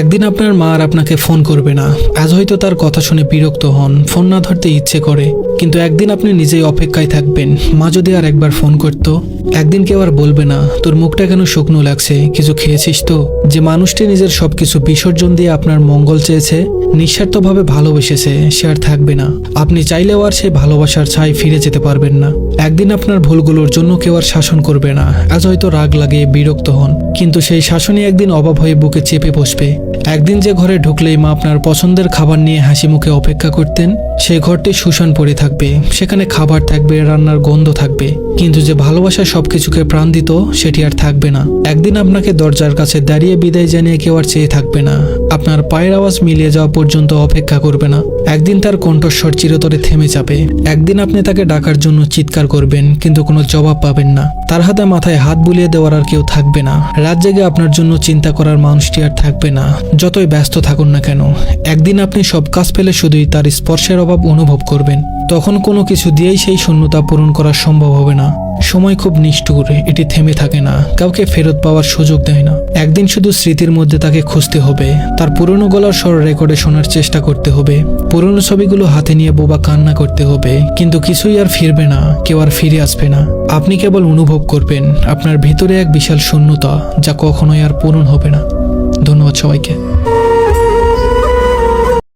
একদিন আপনার মা আর আপনাকে ফোন করবে না। আজ হয়তো তার কথা শুনে বিরক্ত হন, ফোন না ধরতে ইচ্ছে করে, কিন্তু একদিন আপনি নিজেই অপেক্ষায় থাকবেন। মা যদি আর একবার ফোন করতো। একদিন কেউ আর বলবে না, তোর মুখটা কেন শুকনো লাগছে, কিছু খেয়েছিস তো? যে মানুষটি নিজের সবকিছু বিসর্জন দিয়ে আপনার মঙ্গল চেয়েছে, নিঃস্বার্থভাবে ভালোবেসেছে, সে আর থাকবে না। আপনি চাইলেও আর সেই ভালোবাসার ছাই ফিরে যেতে পারবেন না। একদিন আপনার ভুলগুলোর জন্য কেউ আর শাসন করবে না। আজ হয়তো রাগ লাগে, বিরক্ত হন, কিন্তু সেই শাসনই একদিন অভাব হয়ে বুকে চেপে বসবে। একদিন যে ঘরে ঢুকলেই মা আপনার পছন্দের খাবার নিয়ে হাসি মুখে অপেক্ষা করতেন, সেই ঘরটি শুষণ পড়ে থাকবে। সেখানে খাবার থাকবে, রান্নার গন্ধ থাকবে, কিন্তু যে ভালোবাসা সবকিছুকে প্রাণ দিত, সেটি আর থাকবে না। একদিন আপনাকে দরজার কাছে দাঁড়িয়ে বিদায় জানিয়ে কেউ আর চেয়ে থাকবে না। আপনার পায়ের আওয়াজ মিলিয়ে যাওয়া পর্যন্ত অপেক্ষা করবে না। একদিন তার কণ্ঠস্বর চিরতরে থেমে যাবে। একদিন আপনি তাকে ডাকার জন্য চিৎকার করবেন, কিন্তু কোনো জবাব পাবেন না। তার হাতে মাথায় হাত বুলিয়ে দেওয়ার আর কেউ থাকবে না। রাত জেগে আপনার জন্য চিন্তা করার মানুষটি আর থাকবে না, যতই ব্যস্ত থাকুন না কেন। একদিন আপনি সব কাজ ফেলে শুধুই তার স্পর্শের অভাব অনুভব করবেন। তখন কোনো কিছু দিয়েই সেই শূন্যতা পূরণ করা সম্ভব হবে না। সময় খুব নিষ্ঠুর, এটি থেমে থাকে না, কাউকে ফেরত পাওয়ার সুযোগ দেয় না। একদিন শুধু স্মৃতির মধ্যে তাকে খুঁজতে হবে, তার পুরনো গলার স্বর রেকর্ডে শোনার চেষ্টা করতে হবে, পুরনো ছবিগুলো হাতে নিয়ে বোবা কান্না করতে হবে, কিন্তু কিছুই আর ফিরবে না, কেউ আর ফিরে আসবে না। আপনি কেবল অনুভব করবেন আপনার ভিতরে এক বিশাল শূন্যতা, যা কখনোই আর পূরণ হবে না। ধন্যবাদ সবাইকে।